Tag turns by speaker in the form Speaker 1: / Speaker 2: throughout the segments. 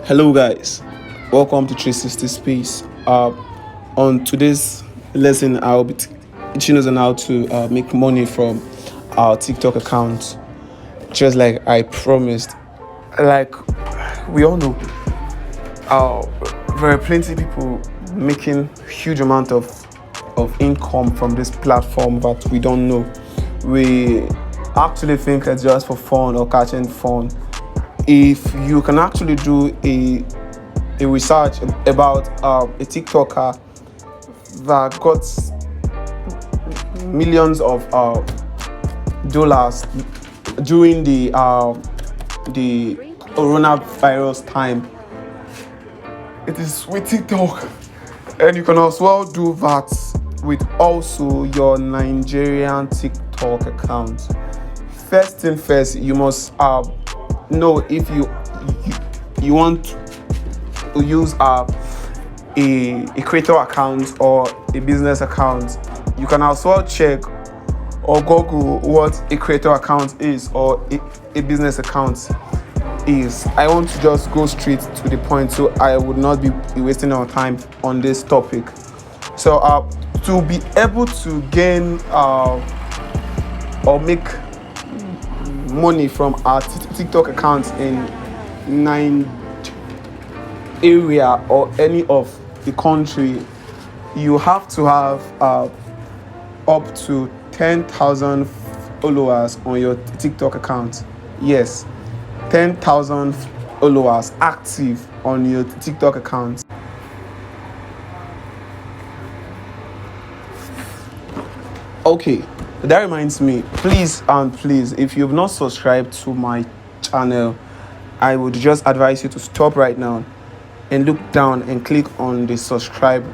Speaker 1: Hello, guys. Welcome to 360 Space. On today's lesson, I'll be teaching us on how to make money from our TikTok account, just like I promised. Like we all know, uh, there are plenty of people making huge amount of income from this platform that we don't know. We actually think it's just for fun or catching fun. If you can actually do a research about a TikToker that got millions of dollars during the coronavirus time. It is with TikTok, and you can as well do that with also your Nigerian TikTok account. First thing first, you must know if you want to use a creator account or a business account. You can as well check or Google what a creator account is or a business account is. I want to just go straight to the point so I would not be wasting our time on this topic. So to be able to gain or make money from our TikTok account in Nigeria or any of the country, you have to have up to 10,000 followers on your TikTok account. Yes, 10,000 followers active on your TikTok account. Okay, that reminds me, please and please, if you've not subscribed to my channel, I would just advise you to stop right now and look down and click on the subscribe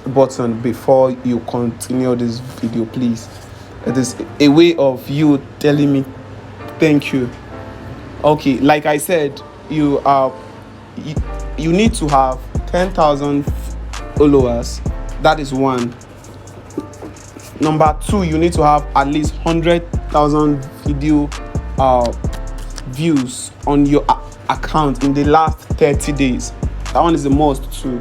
Speaker 1: button before you continue this video, please. It is a way of you telling me thank you. Okay, like I said, you need to have 10,000 followers. That is one. Number two, you need to have at least 100,000 video views on your account in the last 30 days. That one is the most too.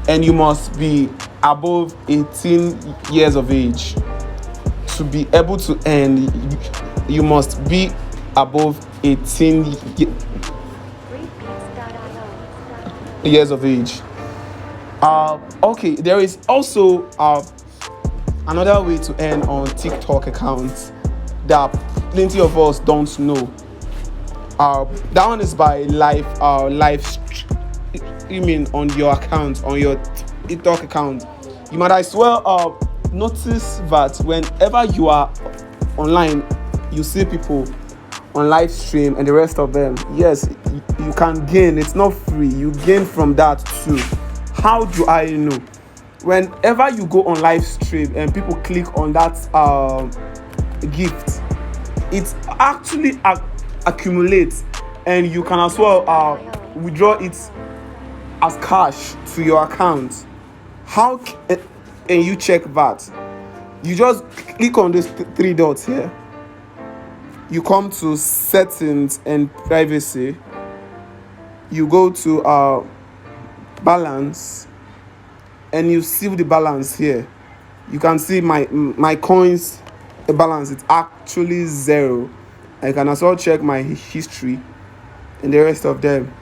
Speaker 1: And you must be above 18 years of age. To be able to earn, you must be above 18 years of age. Okay, there is also another way to earn on TikTok accounts that plenty of us don't know. That one is by live streaming on your account, on your TikTok account. You might as well notice that whenever you are online, you see people on live stream and the rest of them. Yes, you can gain. It's not free. You gain from that too. How do I know? Whenever you go on live stream and people click on that gift, it actually accumulates, and you can as well withdraw it as cash to your account. How can you check that? You just click on these three dots here. You come to settings and privacy. You go to balance, and you see the balance here. You can see my coins balance. It's actually zero. I can also check my history and the rest of them.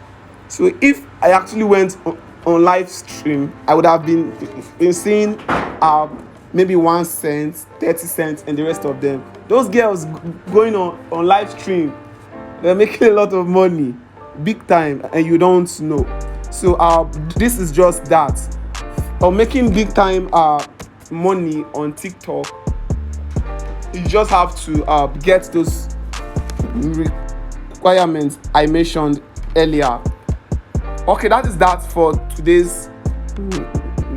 Speaker 1: So if I actually went on live stream, I would have been seeing maybe 1 cent, 30 cents, and the rest of them. Those girls going on live stream, they're making a lot of money, big time, and you don't know. So this is just that. Or making big time money on TikTok, you just have to get those requirements I mentioned earlier. Okay, that is that for today's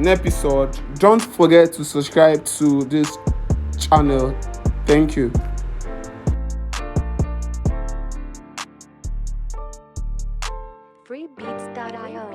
Speaker 1: episode. Don't forget to subscribe to this channel. Thank you.
Speaker 2: Freebeats.io